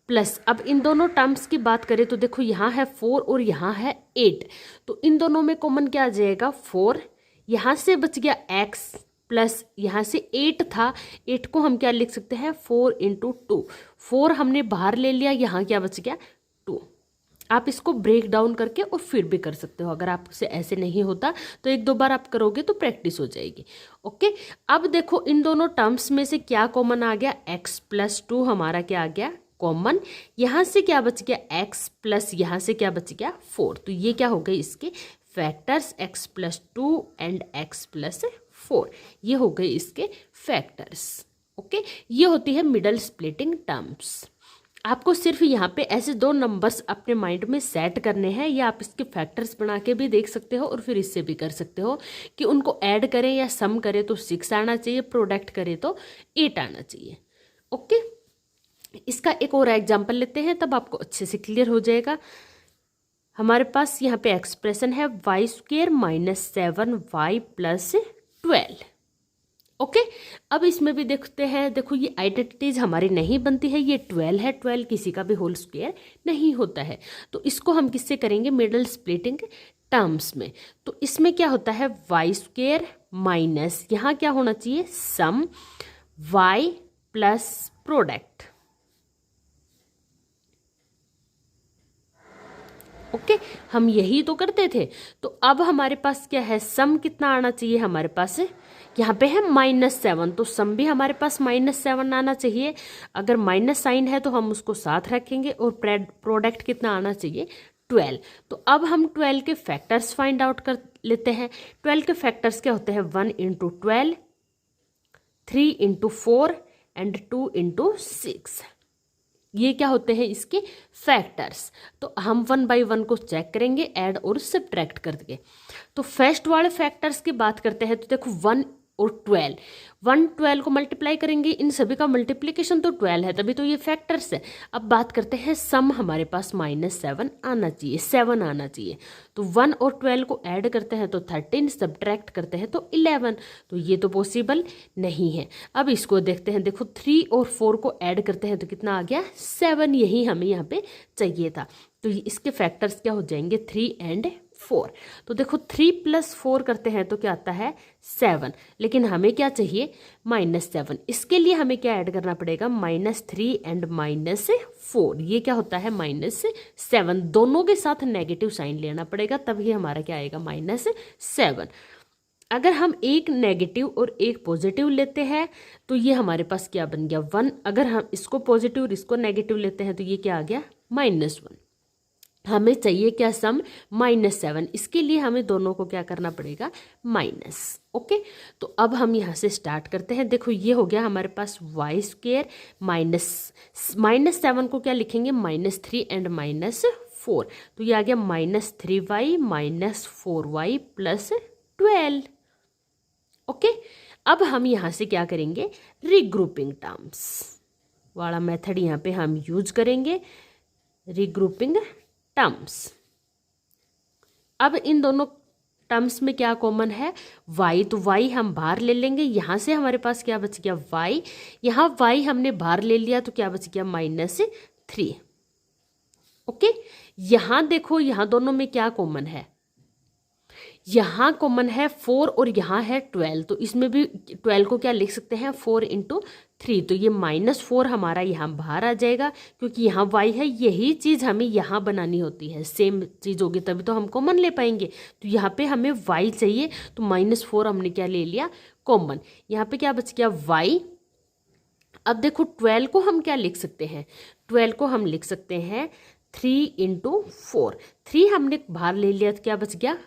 प्लस। अब इन दोनों टर्म्स की बात करें तो देखो यहाँ है 4 और यहाँ है 8, तो इन दोनों में कॉमन क्या आ जाएगा 4, यहाँ से बच गया x प्लस यहाँ से 8 था, 8 को हम क्या लिख सकते हैं 4 × 2। 4 हमने बाहर ले लिया, यहाँ क्या बच गया 2। आप इसको ब्रेक डाउन करके और फिर भी कर सकते हो, अगर आपसे ऐसे नहीं होता तो 1-2 बार आप करोगे तो प्रैक्टिस हो जाएगी। ओके, अब देखो इन दोनों टर्म्स में से क्या कॉमन आ गया x + 2 हमारा क्या आ गया कॉमन। यहाँ से क्या बच गया x प्लस यहाँ से क्या बच गया 4, तो ये क्या हो गए इसके फैक्टर्स x + 2 एंड x + 4, ये हो गए इसके फैक्टर्स। ओके, ये होती है मिडल स्प्लिटिंग टर्म्स। आपको सिर्फ यहाँ पे ऐसे 2 नंबर्स अपने माइंड में सेट करने हैं, या आप इसके फैक्टर्स बना के भी देख सकते हो और फिर इससे भी कर सकते हो कि उनको ऐड करें या सम करें तो 6 आना चाहिए, प्रोडक्ट करें तो 8 आना चाहिए। ओके, इसका एक और एग्जाम्पल लेते हैं तब आपको अच्छे से क्लियर हो जाएगा। हमारे पास यहाँ पे एक्सप्रेशन है y² - 7y + 12। ओके, अब इसमें भी देखते हैं, देखो ये आइडेंटिटीज हमारी नहीं बनती है, ये 12 है, 12 किसी का भी होल स्क्वायर नहीं होता है, तो इसको हम किससे करेंगे मिडल स्प्लिटिंग टर्म्स में। तो इसमें क्या होता है y² माइनस यहाँ क्या होना चाहिए सम y प्लस प्रोडक्ट। ओके, हम यही तो करते थे। तो अब हमारे पास क्या है सम कितना आना चाहिए हमारे पास, यहाँ पे है -7, तो सम भी हमारे पास -7 आना चाहिए। अगर माइनस साइन है तो हम उसको साथ रखेंगे, और प्रोडक्ट कितना आना चाहिए 12। तो अब हम 12 के फैक्टर्स फाइंड आउट कर लेते हैं। 12 के फैक्टर्स क्या होते हैं 1 × 12, 3 × 4 एंड 2 × 6। ये क्या होते हैं इसके फैक्टर्स। तो हम 1 बाय 1 को चेक करेंगे, ऐड और सब्ट्रैक्ट करके। तो फर्स्ट वाले फैक्टर्स की बात करते हैं तो देखो 1 और 12, 1 12 को मल्टीप्लाई करेंगे, इन सभी का मल्टीप्लिकेशन तो 12 है, तभी तो ये फैक्टर्स है। अब बात करते हैं सम, हमारे पास -7 आना चाहिए, 7 आना चाहिए। तो 1 और 12 को ऐड करते हैं तो 13, सब्ट्रैक्ट करते हैं तो 11, तो ये तो पॉसिबल नहीं है। अब इसको देखते हैं, देखो 3 और 4 को ऐड करते हैं तो कितना आ गया 7, यही हमें यहाँ पे चाहिए था। तो इसके फैक्टर्स क्या हो जाएंगे 3 और 4। तो देखो 3 + 4 करते हैं तो क्या आता है 7, लेकिन हमें क्या चाहिए -7। इसके लिए हमें क्या ऐड करना पड़ेगा -3 एंड -4, ये क्या होता है -7। दोनों के साथ नेगेटिव साइन लेना पड़ेगा, तभी हमारा क्या आएगा -7। अगर हम एक नेगेटिव और एक पॉजिटिव लेते हैं तो ये हमारे पास क्या बन गया 1। अगर हम इसको पॉजिटिव और इसको नेगेटिव लेते हैं तो ये क्या आ गया -1। हमें चाहिए क्या सम -7, इसके लिए हमें दोनों को क्या करना पड़ेगा माइनस। ओके, तो अब हम यहाँ से स्टार्ट करते हैं। देखो ये हो गया हमारे पास y² -7 को क्या लिखेंगे -3 एंड -4, तो ये आ गया -3y -4y +12। ओके, अब हम यहाँ से क्या करेंगे रीग्रुपिंग टर्म्स वाला मेथड यहाँ पे हम यूज करेंगे, रीग्रुपिंग टर्म्स। अब इन दोनों टर्म्स में क्या कॉमन है y, तो y हम बाहर ले लेंगे। यहाँ से हमारे पास क्या बच गया y, यहाँ y हमने बाहर ले लिया तो क्या बच गया -3। ओके, यहाँ देखो यहाँ दोनों में क्या कॉमन है, यहाँ कॉमन है 4 और यहाँ है 12, तो इसमें भी 12 को क्या लिख सकते हैं 4 × 3, तो ये -4 हमारा यहाँ बाहर आ जाएगा क्योंकि यहाँ y है। यही चीज़ हमें यहाँ बनानी होती है, सेम चीज़ होगी तभी तो हम कॉमन ले पाएंगे। तो यहाँ पे हमें y चाहिए तो -4 हमने क्या ले लिया कॉमन, यहाँ पे क्या बच गया y। अब देखो 12 को हम क्या लिख सकते हैं, 12 को हम लिख सकते हैं 3 × 4, 3 हमने बाहर ले लिया तो क्या बच गया,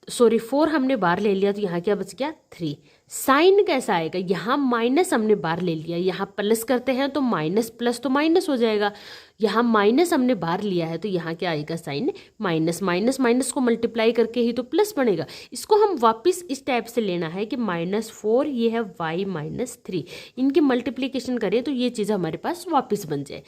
सॉरी 4 हमने बाहर ले लिया तो यहाँ क्या बच गया 3। साइन कैसा आएगा, यहाँ माइनस हमने बाहर ले लिया, यहाँ प्लस करते हैं तो माइनस प्लस तो माइनस हो जाएगा, यहाँ माइनस हमने बाहर लिया है तो यहाँ क्या आएगा साइन माइनस, माइनस माइनस को मल्टीप्लाई करके ही तो प्लस बनेगा। इसको हम वापस इस टाइप से लेना है कि -4 ये है y -3, इनकी मल्टीप्लीकेशन करें तो ये चीज़ हमारे पास वापस बन जाए।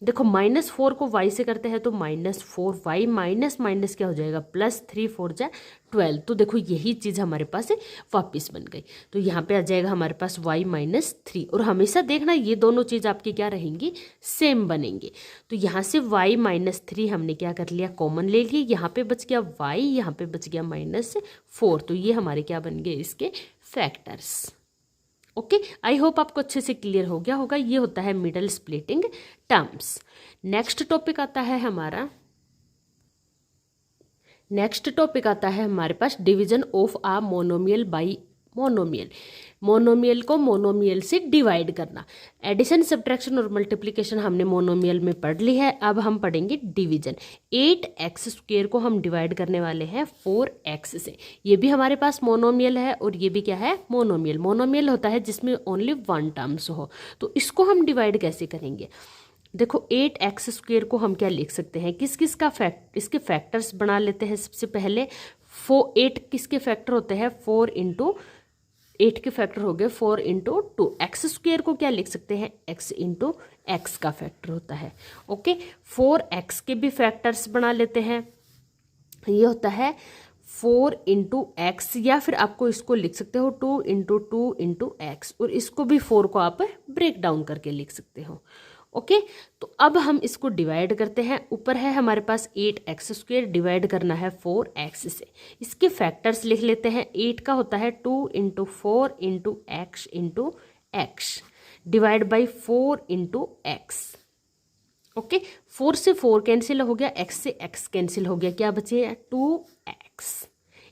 देखो -4 को y से करते हैं तो -4y माइनस माइनस क्या हो जाएगा +3 4 जा 12, तो देखो यही चीज़ हमारे पास वापस बन गई। तो यहाँ पे आ जाएगा हमारे पास y -3, और हमेशा देखना ये दोनों चीज़ आपकी क्या रहेंगी सेम बनेंगे। तो यहाँ से y -3 हमने क्या कर लिया कॉमन ले लिए, यहाँ पे बच गया y, यहाँ पे बच गया -4, तो ये हमारे क्या बन गए इसके फैक्टर्स। ओके, आई होप आपको अच्छे से क्लियर हो गया होगा। ये होता है middle splitting terms. Next topic आता है हमारे पास division of a monomial by monomial, monomial को मोनोमियल से डिवाइड करना। एडिशन सब्ट्रैक्शन और मल्टीप्लिकेशन हमने मोनोमियल में पढ़ ली है, अब हम पढ़ेंगे डिवीजन। 8x² को हम डिवाइड करने वाले हैं 4x से, ये भी हमारे पास मोनोमियल है और ये भी क्या है मोनोमियल। मोनोमियल होता है जिसमें ओनली 1 टर्म्स हो, तो इसको हम डिवाइड कैसे करेंगे। देखो 8x² को हम क्या लिख सकते हैं, किस किस का इसके फैक्टर्स बना लेते हैं। सबसे पहले 8 किसके फैक्टर होते हैं 4 × 8 के फैक्टर हो गए 4 × 2। x² को क्या लिख सकते हैं x × x का फैक्टर होता है। ओके, 4x के भी फैक्टर्स बना लेते हैं, ये होता है 4 × x, या फिर आपको इसको लिख सकते हो 2 × 2 × x, और इसको भी 4 को आप ब्रेक डाउन करके लिख सकते हो। ओके, तो अब हम इसको डिवाइड करते हैं। ऊपर है हमारे पास 8x² डिवाइड करना है 4x से, इसके फैक्टर्स लिख लेते हैं। 8 का होता है 2 × 4 × x × x divide by 4 × x। Okay, 4 से 4 कैंसिल हो गया, x से x कैंसिल हो गया, क्या बचे 2x।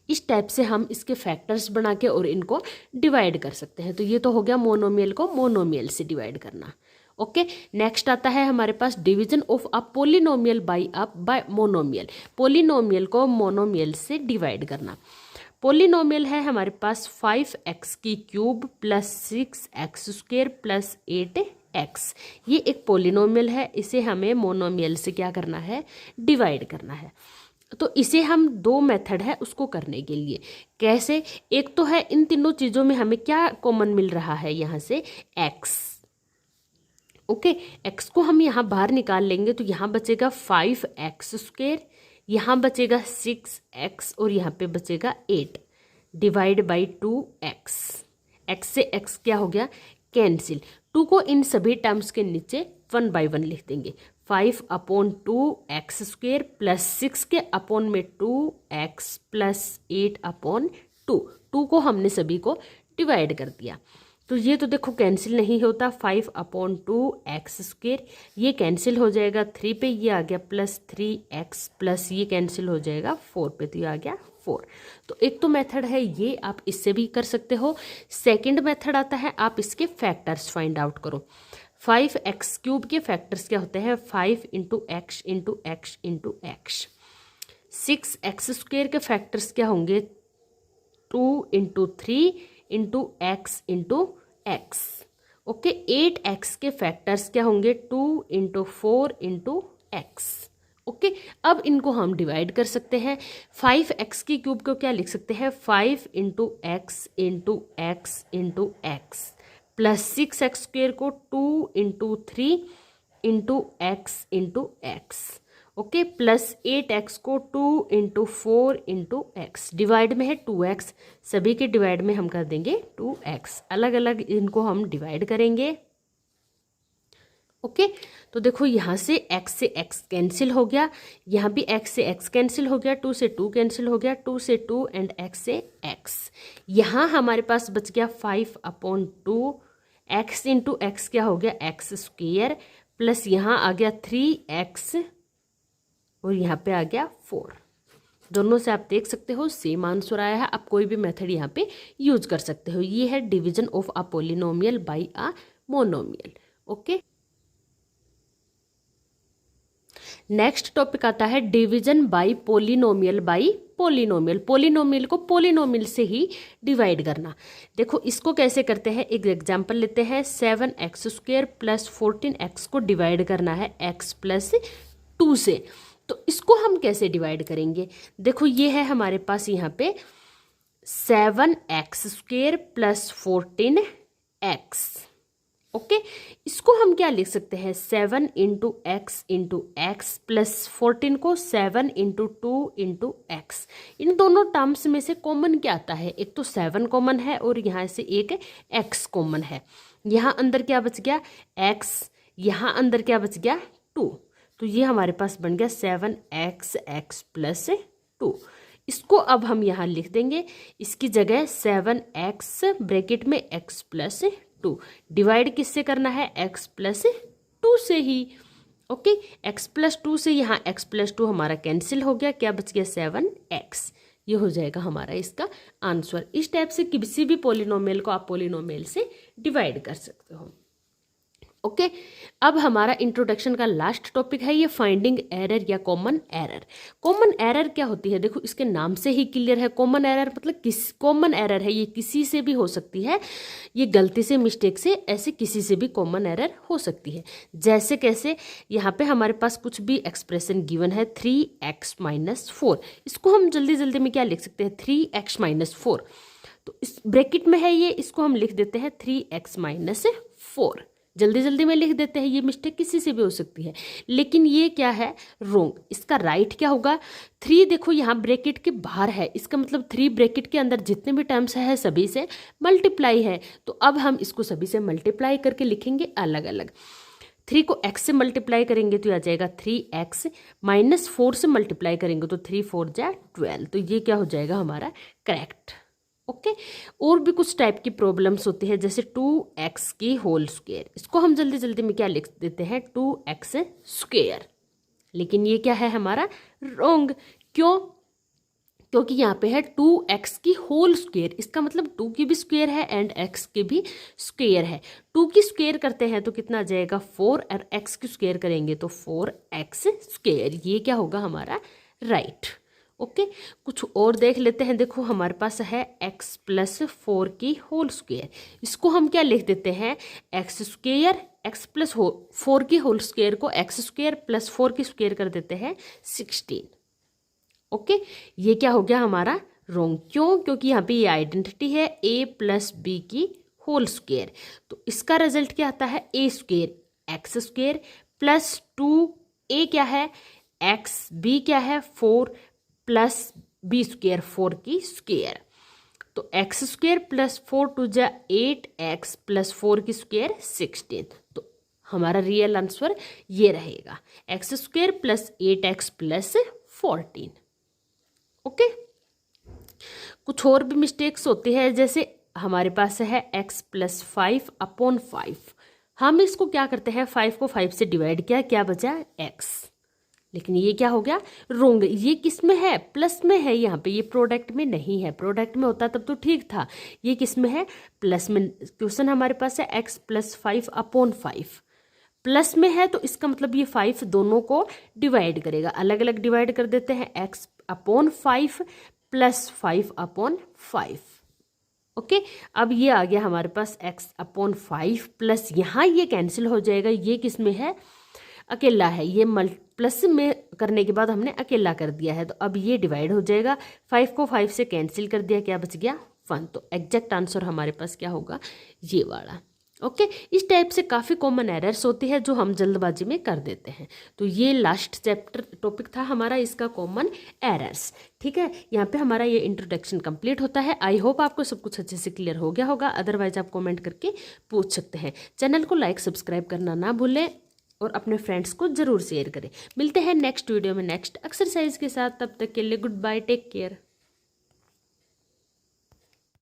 इस टाइप से हम इसके फैक्टर्स बना के और इनको डिवाइड कर सकते हैं। तो ये तो हो गया मोनोमियल को मोनोमियल से डिवाइड करना। ओके, नेक्स्ट आता है हमारे पास division of a polynomial by monomial. Polynomial को मोनोमियल से डिवाइड करना। पोलिनोमियल है हमारे पास 5x³ + 6x² + 8x, ये एक पोलिनोमियल है, इसे हमें मोनोमियल से क्या करना है डिवाइड करना है। तो इसे हम 2 मेथड है उसको करने के लिए। कैसे, एक तो है इन तीनों चीज़ों में हमें क्या कॉमन मिल रहा है यहाँ से x। ओके, x को हम यहाँ बाहर निकाल लेंगे तो यहाँ बचेगा 5x², यहाँ बचेगा 6x और यहाँ पे बचेगा 8 डिवाइड बाई 2x। x से x क्या हो गया कैंसिल, 2 को इन सभी टर्म्स के नीचे 1 बाई 1 लिख देंगे। 5/2x² + 6 के अपॉन में 2x + 8/2, 2 को हमने सभी को डिवाइड कर दिया। तो ये तो देखो कैंसिल नहीं होता, 5/2x², ये कैंसिल हो जाएगा 3 पे, ये आ गया +3x प्लस ये कैंसिल हो जाएगा 4 पे, तो ये आ गया 4। तो एक तो मेथड है ये, आप इससे भी कर सकते हो। सेकंड मेथड आता है, आप इसके फैक्टर्स फाइंड आउट करो। 5x³ के फैक्टर्स क्या होते हैं? 5 into x into x into x. 6x² के फैक्टर्स क्या होंगे? 2 into 3 into x into x. Okay, 8x के फैक्टर्स क्या होंगे? 2 इंटू 4 इंटू एक्स। ओके, अब इनको हम डिवाइड कर सकते हैं। 5x³ को क्या लिख सकते हैं? 5 into x into x into x plus 6x² को 2 into 3 into x into x. Okay, plus 8x को 2 इंटू 4 इंटू एक्स। डिवाइड में है 2x, सभी के डिवाइड में हम कर देंगे 2x। अलग अलग इनको हम डिवाइड करेंगे। ओके, तो देखो यहाँ से x से x कैंसिल हो गया, यहाँ भी x से x कैंसिल हो गया, 2 से 2 कैंसिल हो गया, 2 से 2 एंड x से x। यहाँ हमारे पास बच गया 5/2। x इंटू एक्स क्या हो गया? x² प्लस यहाँ आ गया 3x और यहाँ पे आ गया 4। दोनों से आप देख सकते हो सेम आंसर आया है। आप कोई भी मेथड यहाँ पे यूज कर सकते हो। ये है division of a polynomial bye a monomial. Okay, next topic आता है division bye polynomial bye polynomial. Polynomial को पॉलिनोमियल से ही डिवाइड करना। देखो इसको कैसे करते हैं, एक एग्जांपल लेते हैं। 7x² प्लस 14x को डिवाइड करना है x प्लस 2 से। तो इसको हम कैसे डिवाइड करेंगे? देखो ये है हमारे पास यहाँ पे 7x² प्लस 14x। ओके, इसको हम क्या लिख सकते हैं? 7 into x into x plus 14 को 7 इंटू 2 इंटू एक्स। इन दोनों टर्म्स में से कॉमन क्या आता है? एक तो 7 कॉमन है और यहाँ से एक x कॉमन है। यहाँ अंदर क्या बच गया? x। यहाँ अंदर क्या बच गया? 2। तो ये हमारे पास बन गया 7x प्लस 2। इसको अब हम यहाँ लिख देंगे, इसकी जगह 7x ब्रैकेट में x प्लस 2। डिवाइड किससे करना है? x प्लस 2 से ही। ओके, x प्लस 2 से यहाँ x प्लस 2 हमारा कैंसिल हो गया, क्या बच गया? 7x। ये हो जाएगा हमारा इसका आंसर। इस टाइप से किसी भी पॉलिनोमियल को आप पॉलिनोमियल से डिवाइड कर सकते हो। ओके, अब हमारा इंट्रोडक्शन का लास्ट टॉपिक है ये फाइंडिंग एरर या कॉमन एरर। कॉमन एरर क्या होती है? देखो इसके नाम से ही क्लियर है। कॉमन एरर मतलब कॉमन एरर है, ये किसी से भी हो सकती है। ये गलती से, मिस्टेक से, ऐसे किसी से भी कॉमन एरर हो सकती है। जैसे कैसे? यहाँ पे हमारे पास कुछ भी एक्सप्रेशन गिवन है 3x - 4। इसको हम जल्दी जल्दी में क्या लिख सकते हैं? 3x - 4। तो इस ब्रैकेट में है ये, इसको हम लिख देते हैं 3x - 4। जल्दी जल्दी में लिख देते हैं, ये मिस्टेक किसी से भी हो सकती है। लेकिन ये क्या है? रॉन्ग। इसका राइट क्या होगा? 3 देखो यहाँ ब्रैकेट के बाहर है, इसका मतलब 3 ब्रैकेट के अंदर जितने भी टर्म्स है सभी से मल्टीप्लाई है। तो अब हम इसको सभी से मल्टीप्लाई करके लिखेंगे अलग अलग। 3 को x से मल्टीप्लाई करेंगे तो आ जाएगा 3x, -4 से मल्टीप्लाई करेंगे तो 3 4 जा 12। तो ये क्या हो जाएगा हमारा? करेक्ट। ओके, और भी कुछ टाइप की प्रॉब्लम्स होती है जैसे 2x की होल स्क्वायर। इसको हम जल्दी जल्दी में क्या लिख देते हैं? 2x²। लेकिन ये क्या है हमारा? रॉन्ग। क्यों? क्योंकि यहाँ पे है 2x की होल स्क्वायर। इसका मतलब 2 की भी स्क्वायर है एंड x की भी स्क्वायर है। 2 की स्क्वायर करते हैं तो कितना आ जाएगा? 4, और x की स्क्वायर करेंगे तो 4x²। ये क्या होगा हमारा? राइट। ओके, कुछ और देख लेते हैं। देखो हमारे पास है x प्लस 4 की होल स्क्वायर। इसको हम क्या लिख देते हैं? x²। x प्लस 4 की होल स्क्वायर को x² प्लस 4 की स्क्वायर कर देते हैं 16। ओके, ये क्या हो गया हमारा? रॉन्ग। क्यों? क्योंकि यहाँ पे ये आइडेंटिटी है a प्लस b की होल स्क्वायर। तो इसका रिजल्ट क्या आता है? a² x² प्लस 2a क्या है? x, b क्या है? 4 प्लस b² 4 की स्क्वायर। तो x² प्लस 4 2 जा 8x प्लस 4 की स्क्वायर 16। तो हमारा रियल आंसर ये रहेगा x² plus 8x plus 14। Okay, कुछ और भी मिस्टेक्स होती है जैसे हमारे पास है x प्लस 5/5। हम इसको क्या करते हैं? 5 को 5 से डिवाइड किया, क्या बचा? x। लेकिन ये क्या हो गया? रॉन्ग। ये किस में है? प्लस में है। यहाँ पे ये प्रोडक्ट में नहीं है। प्रोडक्ट में होता तब तो ठीक था। ये किस में है? प्लस में। क्वेश्चन हमारे पास है x प्लस 5/5। प्लस में है तो इसका मतलब ये 5 दोनों को डिवाइड करेगा, अलग अलग डिवाइड कर देते हैं, x/5 प्लस 5/5। ओके, अब ये आ गया हमारे पास x/5 प्लस यहाँ ये कैंसिल हो जाएगा, ये किस में है, अकेला है, ये प्लस में करने के बाद हमने अकेला कर दिया है, तो अब ये डिवाइड हो जाएगा, 5 को 5 से कैंसिल कर दिया, क्या बच गया 1। तो एग्जैक्ट आंसर हमारे पास क्या होगा, ये वाला। ओके, इस टाइप से काफ़ी कॉमन एरर्स होती है जो हम जल्दबाजी में कर देते हैं। तो ये लास्ट चैप्टर टॉपिक था हमारा इसका, कॉमन एरर्स। ठीक है, यहाँ पे हमारा ये इंट्रोडक्शन कंप्लीट होता है। आई होप आपको सब कुछ अच्छे से क्लियर हो गया होगा, अदरवाइज आप कमेंट करके पूछ सकते हैं। चैनल को लाइक सब्सक्राइब करना ना भूलें और अपने फ्रेंड्स को ज़रूर शेयर करें। मिलते हैं नेक्स्ट वीडियो में नेक्स्ट एक्सरसाइज के साथ, तब तक के लिए गुड बाय, टेक केयर।